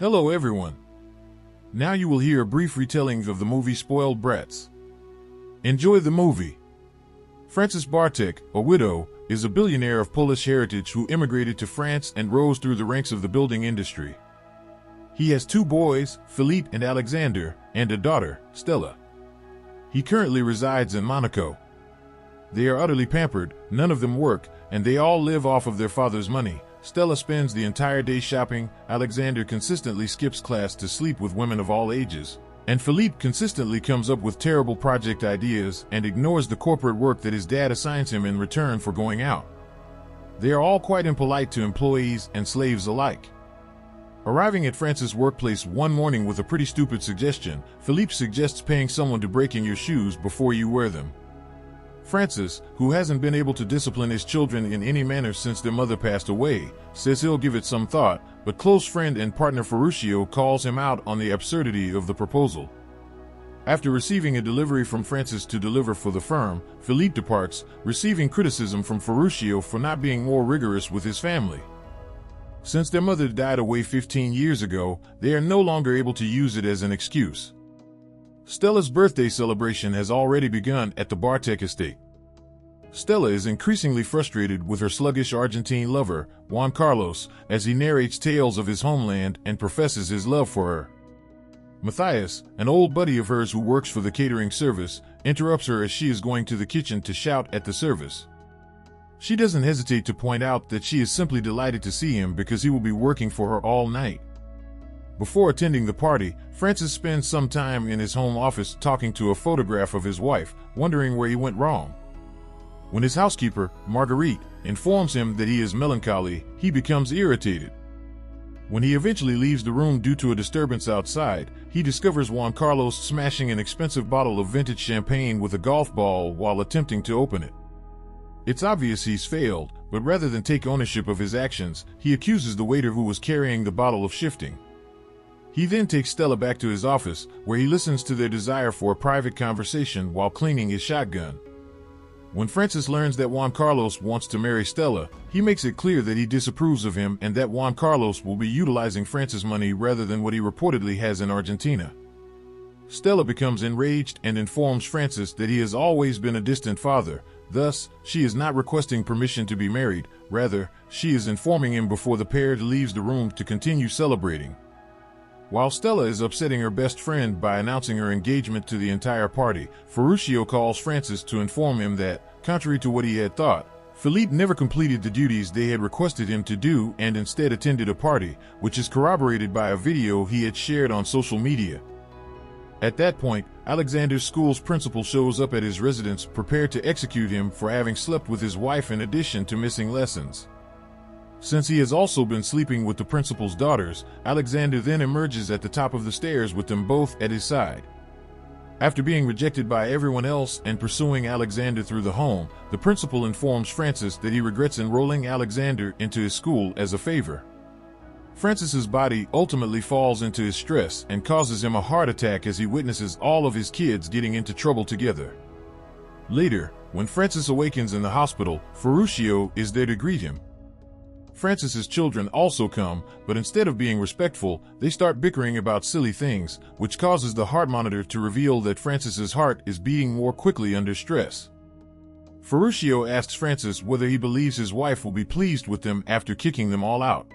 Hello everyone. Now you will hear a brief retelling of the movie Spoiled Brats. Enjoy the movie. Frances Bartek, a widow, is a billionaire of Polish heritage who immigrated to France and rose through the ranks of the building industry. He has two boys, Philippe and Alexander, and a daughter, Stella. He currently resides in Monaco. They are utterly pampered, none of them work, and they all live off of their father's money. Stella spends the entire day shopping, Alexander consistently skips class to sleep with women of all ages, and Philippe consistently comes up with terrible project ideas and ignores the corporate work that his dad assigns him in return for going out. They are all quite impolite to employees and slaves alike. Arriving at Frances' workplace one morning with a pretty stupid suggestion, Philippe suggests paying someone to break in your shoes before you wear them. Frances, who hasn't been able to discipline his children in any manner since their mother passed away, says he'll give it some thought, but close friend and partner Ferruccio calls him out on the absurdity of the proposal. After receiving a delivery from Frances to deliver for the firm, Philippe departs, receiving criticism from Ferruccio for not being more rigorous with his family. Since their mother died away 15 years ago, they are no longer able to use it as an excuse. Stella's birthday celebration has already begun at the Bartek estate. Stella is increasingly frustrated with her sluggish Argentine lover, Juan Carlos, as he narrates tales of his homeland and professes his love for her. Matthias, an old buddy of hers who works for the catering service, interrupts her as she is going to the kitchen to shout at the service. She doesn't hesitate to point out that she is simply delighted to see him because he will be working for her all night. Before attending the party, Frances spends some time in his home office talking to a photograph of his wife, wondering where he went wrong. When his housekeeper, Marguerite, informs him that he is melancholy, he becomes irritated. When he eventually leaves the room due to a disturbance outside, he discovers Juan Carlos smashing an expensive bottle of vintage champagne with a golf ball while attempting to open it. It's obvious he's failed, but rather than take ownership of his actions, he accuses the waiter who was carrying the bottle of shifting. He then takes Stella back to his office, where he listens to their desire for a private conversation while cleaning his shotgun. When Frances learns that Juan Carlos wants to marry Stella, he makes it clear that he disapproves of him and that Juan Carlos will be utilizing Frances' money rather than what he reportedly has in Argentina. Stella becomes enraged and informs Frances that he has always been a distant father, thus, she is not requesting permission to be married, rather, she is informing him before the pair leaves the room to continue celebrating. While Stella is upsetting her best friend by announcing her engagement to the entire party, Ferruccio calls Frances to inform him that, contrary to what he had thought, Philippe never completed the duties they had requested him to do and instead attended a party, which is corroborated by a video he had shared on social media. At that point, Alexander's school's principal shows up at his residence prepared to execute him for having slept with his wife in addition to missing lessons. Since he has also been sleeping with the principal's daughters, Alexander then emerges at the top of the stairs with them both at his side. After being rejected by everyone else and pursuing Alexander through the home, the principal informs Frances that he regrets enrolling Alexander into his school as a favor. Frances's body ultimately falls into his stress and causes him a heart attack as he witnesses all of his kids getting into trouble together. Later, when Frances awakens in the hospital, Ferruccio is there to greet him. Frances's children also come, but instead of being respectful, they start bickering about silly things, which causes the heart monitor to reveal that Frances's heart is beating more quickly under stress. Ferruccio asks Frances whether he believes his wife will be pleased with them after kicking them all out.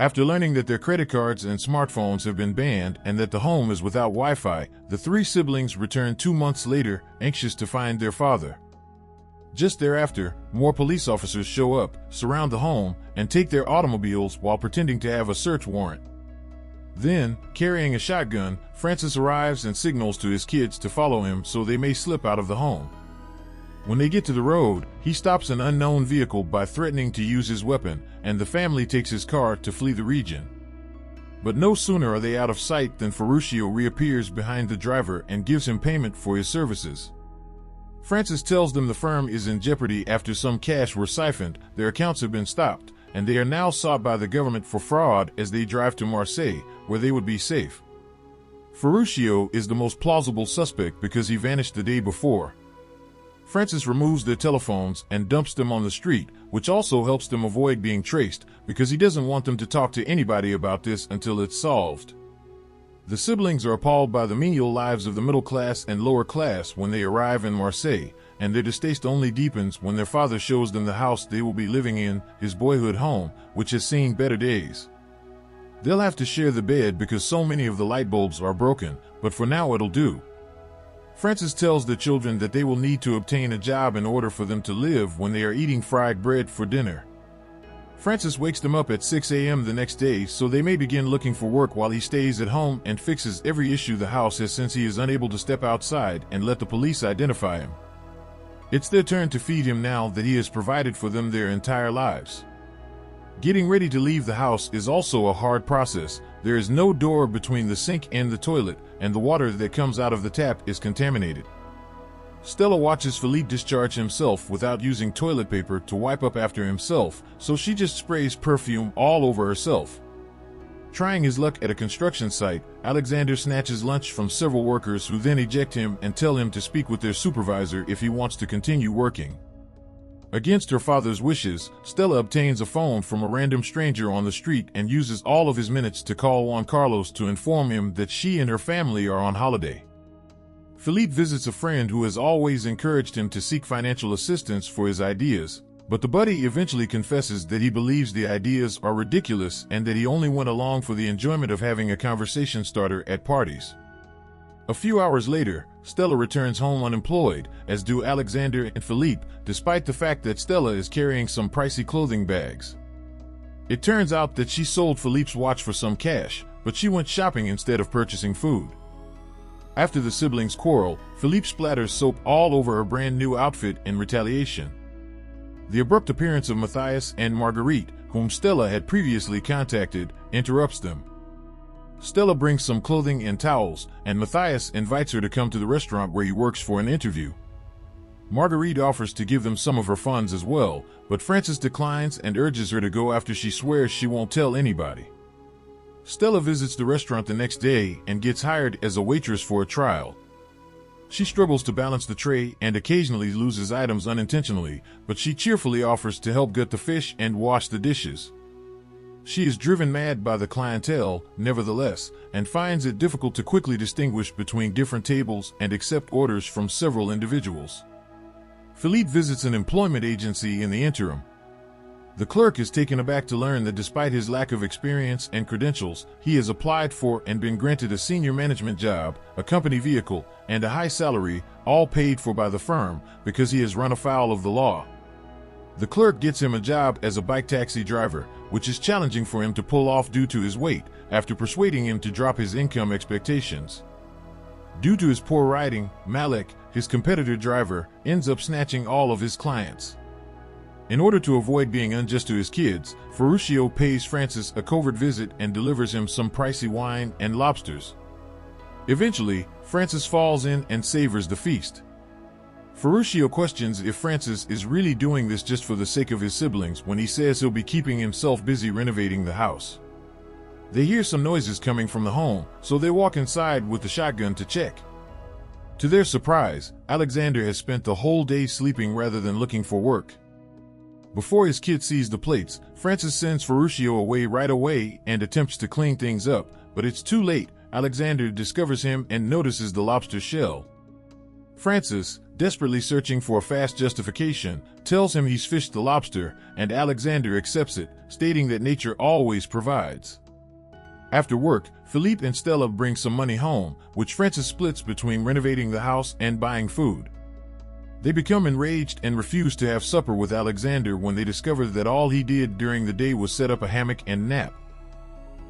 After learning that their credit cards and smartphones have been banned and that the home is without Wi-Fi, the three siblings return 2 months later, anxious to find their father. Just thereafter, more police officers show up, surround the home, and take their automobiles while pretending to have a search warrant. Then, carrying a shotgun, Frances arrives and signals to his kids to follow him so they may slip out of the home. When they get to the road, he stops an unknown vehicle by threatening to use his weapon, and the family takes his car to flee the region. But no sooner are they out of sight than Ferruccio reappears behind the driver and gives him payment for his services. Frances tells them the firm is in jeopardy after some cash were siphoned, their accounts have been stopped, and they are now sought by the government for fraud as they drive to Marseille, where they would be safe. Ferruccio is the most plausible suspect because he vanished the day before. Francis removes their telephones and dumps them on the street, which also helps them avoid being traced, because he doesn't want them to talk to anybody about this until it's solved. The siblings are appalled by the menial lives of the middle class and lower class when they arrive in Marseille, and their distaste only deepens when their father shows them the house they will be living in, his boyhood home, which has seen better days. They'll have to share the bed because so many of the light bulbs are broken, but for now it'll do. Francis tells the children that they will need to obtain a job in order for them to live when they are eating fried bread for dinner. Francis wakes them up at 6 a.m. the next day so they may begin looking for work while he stays at home and fixes every issue the house has since he is unable to step outside and let the police identify him. It's their turn to feed him now that he has provided for them their entire lives. Getting ready to leave the house is also a hard process. There is no door between the sink and the toilet, and the water that comes out of the tap is contaminated. Stella watches Philippe discharge himself without using toilet paper to wipe up after himself, so she just sprays perfume all over herself. Trying his luck at a construction site, Alexander snatches lunch from several workers who then eject him and tell him to speak with their supervisor if he wants to continue working. Against her father's wishes, Stella obtains a phone from a random stranger on the street and uses all of his minutes to call Juan Carlos to inform him that she and her family are on holiday. Philippe visits a friend who has always encouraged him to seek financial assistance for his ideas, but the buddy eventually confesses that he believes the ideas are ridiculous and that he only went along for the enjoyment of having a conversation starter at parties. A few hours later, Stella returns home unemployed, as do Alexander and Philippe, despite the fact that Stella is carrying some pricey clothing bags. It turns out that she sold Philippe's watch for some cash, but she went shopping instead of purchasing food. After the siblings quarrel, Philippe splatters soap all over her brand new outfit in retaliation. The abrupt appearance of Matthias and Marguerite, whom Stella had previously contacted, interrupts them. Stella brings some clothing and towels, and Matthias invites her to come to the restaurant where he works for an interview. Marguerite offers to give them some of her funds as well, but Francis declines and urges her to go after she swears she won't tell anybody. Stella visits the restaurant the next day and gets hired as a waitress for a trial. She struggles to balance the tray and occasionally loses items unintentionally, but she cheerfully offers to help gut the fish and wash the dishes. She is driven mad by the clientele, nevertheless, and finds it difficult to quickly distinguish between different tables and accept orders from several individuals. Philippe visits an employment agency in the interim. The clerk is taken aback to learn that despite his lack of experience and credentials, he has applied for and been granted a senior management job, a company vehicle, and a high salary, all paid for by the firm, because he has run afoul of the law. The clerk gets him a job as a bike taxi driver, which is challenging for him to pull off due to his weight, after persuading him to drop his income expectations. Due to his poor riding, Malek, his competitor driver, ends up snatching all of his clients. In order to avoid being unjust to his kids, Ferruccio pays Francis a covert visit and delivers him some pricey wine and lobsters. Eventually, Francis falls in and savors the feast. Ferruccio questions if Francis is really doing this just for the sake of his siblings when he says he'll be keeping himself busy renovating the house. They hear some noises coming from the home, so they walk inside with the shotgun to check. To their surprise, Alexander has spent the whole day sleeping rather than looking for work. Before his kid sees the plates, Francis sends Ferruccio away right away and attempts to clean things up, but it's too late. Alexander discovers him and notices the lobster shell. Francis, desperately searching for a fast justification, tells him he's fished the lobster, and Alexander accepts it, stating that nature always provides. After work, Philippe and Stella bring some money home, which Francis splits between renovating the house and buying food. They become enraged and refuse to have supper with Alexander when they discover that all he did during the day was set up a hammock and nap.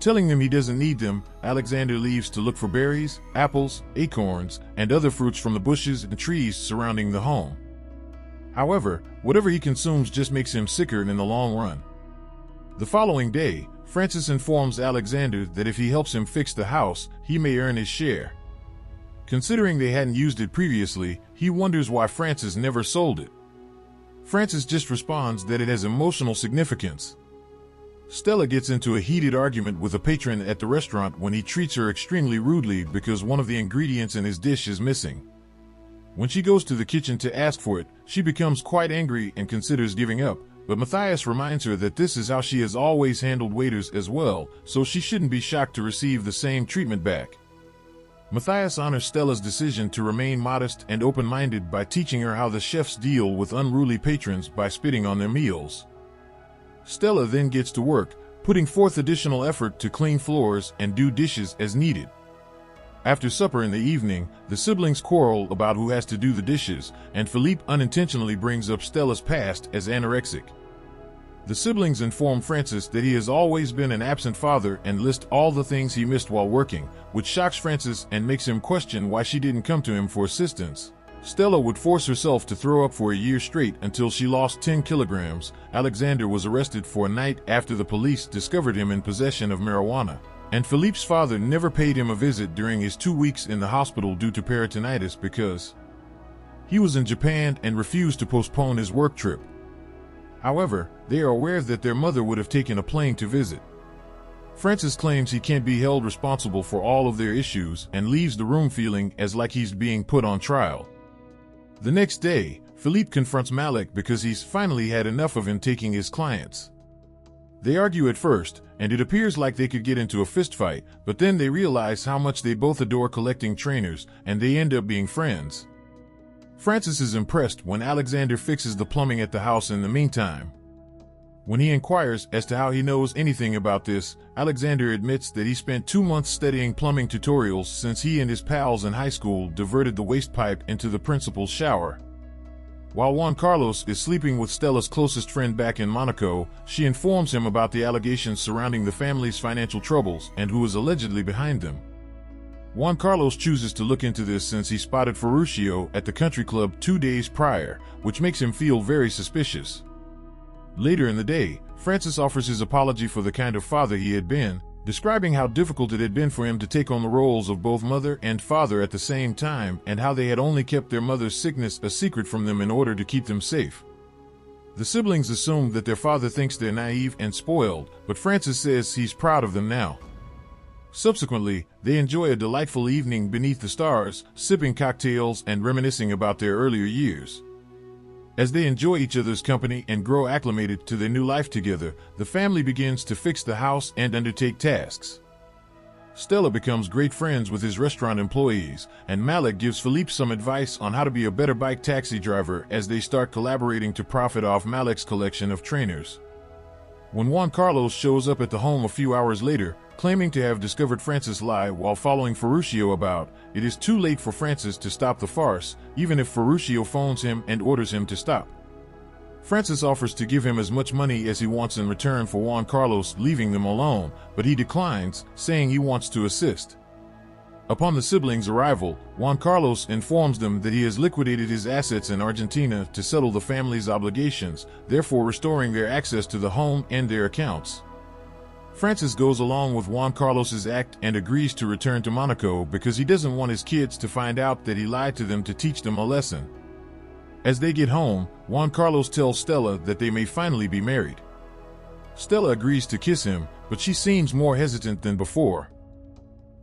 Telling them he doesn't need them, Alexander leaves to look for berries, apples, acorns, and other fruits from the bushes and trees surrounding the home. However, whatever he consumes just makes him sicker in the long run. The following day, Francis informs Alexander that if he helps him fix the house, he may earn his share. Considering they hadn't used it previously, he wonders why Francis never sold it. Francis just responds that it has emotional significance. Stella gets into a heated argument with a patron at the restaurant when he treats her extremely rudely because one of the ingredients in his dish is missing. When she goes to the kitchen to ask for it, she becomes quite angry and considers giving up, but Matthias reminds her that this is how she has always handled waiters as well, so she shouldn't be shocked to receive the same treatment back. Matthias honors Stella's decision to remain modest and open-minded by teaching her how the chefs deal with unruly patrons by spitting on their meals. Stella then gets to work, putting forth additional effort to clean floors and do dishes as needed. After supper in the evening, the siblings quarrel about who has to do the dishes, and Philippe unintentionally brings up Stella's past as anorexic. The siblings inform Francis that he has always been an absent father and list all the things he missed while working, which shocks Francis and makes him question why she didn't come to him for assistance. Stella would force herself to throw up for a year straight until she lost 10 kilograms. Alexander was arrested for a night after the police discovered him in possession of marijuana. And Philippe's father never paid him a visit during his 2 weeks in the hospital due to peritonitis because he was in Japan and refused to postpone his work trip. However, they are aware that their mother would have taken a plane to visit. Francis claims he can't be held responsible for all of their issues and leaves the room feeling as like he's being put on trial. The next day, Philippe confronts Malik because he's finally had enough of him taking his clients. They argue at first, and it appears like they could get into a fistfight, but then they realize how much they both adore collecting trainers, and they end up being friends. Francis is impressed when Alexander fixes the plumbing at the house in the meantime. When he inquires as to how he knows anything about this, Alexander admits that he spent 2 months studying plumbing tutorials since he and his pals in high school diverted the waste pipe into the principal's shower. While Juan Carlos is sleeping with Stella's closest friend back in Monaco, she informs him about the allegations surrounding the family's financial troubles and who is allegedly behind them. Juan Carlos chooses to look into this since he spotted Ferruccio at the country club 2 days prior, which makes him feel very suspicious. Later in the day, Francis offers his apology for the kind of father he had been, describing how difficult it had been for him to take on the roles of both mother and father at the same time and how they had only kept their mother's sickness a secret from them in order to keep them safe. The siblings assume that their father thinks they're naive and spoiled, but Francis says he's proud of them now. Subsequently, they enjoy a delightful evening beneath the stars, sipping cocktails and reminiscing about their earlier years. As they enjoy each other's company and grow acclimated to their new life together, the family begins to fix the house and undertake tasks. Stella becomes great friends with his restaurant employees, and Malik gives Philippe some advice on how to be a better bike taxi driver as they start collaborating to profit off Malik's collection of trainers. When Juan Carlos shows up at the home a few hours later, claiming to have discovered Francis' lie while following Ferruccio about, it is too late for Francis to stop the farce, even if Ferruccio phones him and orders him to stop. Francis offers to give him as much money as he wants in return for Juan Carlos leaving them alone, but he declines, saying he wants to assist. Upon the siblings' arrival, Juan Carlos informs them that he has liquidated his assets in Argentina to settle the family's obligations, therefore restoring their access to the home and their accounts. Francis goes along with Juan Carlos's act and agrees to return to Monaco because he doesn't want his kids to find out that he lied to them to teach them a lesson. As they get home, Juan Carlos tells Stella that they may finally be married. Stella agrees to kiss him, but she seems more hesitant than before.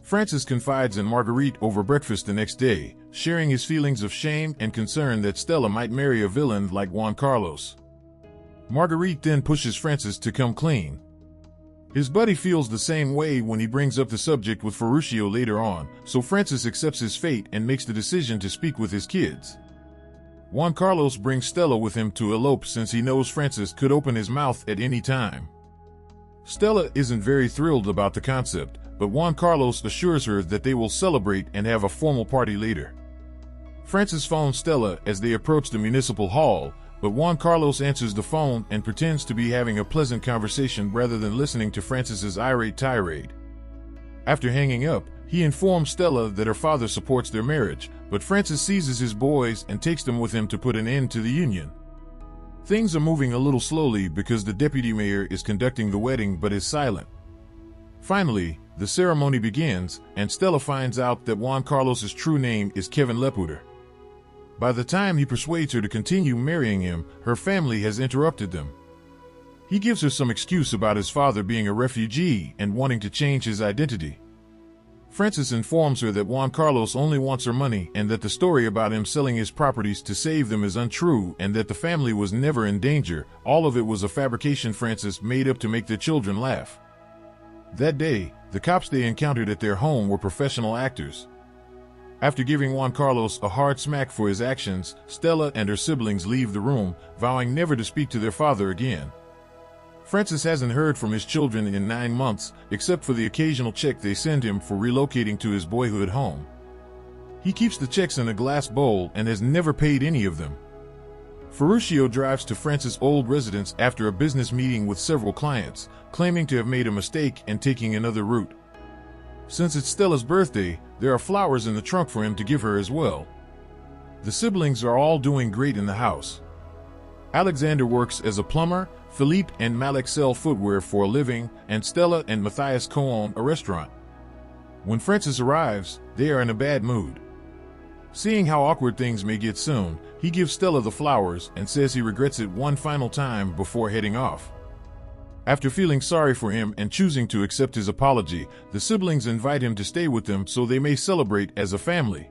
Francis confides in Marguerite over breakfast the next day, sharing his feelings of shame and concern that Stella might marry a villain like Juan Carlos. Marguerite then pushes Francis to come clean. His buddy feels the same way when he brings up the subject with Ferruccio later on, so Francis accepts his fate and makes the decision to speak with his kids. Juan Carlos brings Stella with him to elope since he knows Francis could open his mouth at any time. Stella isn't very thrilled about the concept, but Juan Carlos assures her that they will celebrate and have a formal party later. Francis phones Stella as they approach the municipal hall, but Juan Carlos answers the phone and pretends to be having a pleasant conversation rather than listening to Francis's irate tirade. After hanging up, he informs Stella that her father supports their marriage, but Francis seizes his boys and takes them with him to put an end to the union. Things are moving a little slowly because the deputy mayor is conducting the wedding but is silent. Finally, the ceremony begins, and Stella finds out that Juan Carlos's true name is Kevin Leputer. By the time he persuades her to continue marrying him, her family has interrupted them. He gives her some excuse about his father being a refugee and wanting to change his identity. Frances informs her that Juan Carlos only wants her money and that the story about him selling his properties to save them is untrue and that the family was never in danger. All of it was a fabrication Frances made up to make their children laugh. That day, the cops they encountered at their home were professional actors. After giving Juan Carlos a hard smack for his actions, Stella and her siblings leave the room, vowing never to speak to their father again. Francis hasn't heard from his children in 9 months, except for the occasional check they send him for relocating to his boyhood home. He keeps the checks in a glass bowl and has never paid any of them. Ferruccio drives to Francis' old residence after a business meeting with several clients, claiming to have made a mistake and taking another route. Since it's Stella's birthday, there are flowers in the trunk for him to give her as well. The siblings are all doing great in the house. Alexander works as a plumber, Philippe and Malik sell footwear for a living, and Stella and Matthias co-own a restaurant. When Francis arrives, they are in a bad mood. Seeing how awkward things may get soon, he gives Stella the flowers and says he regrets it one final time before heading off. After feeling sorry for him and choosing to accept his apology, the siblings invite him to stay with them so they may celebrate as a family.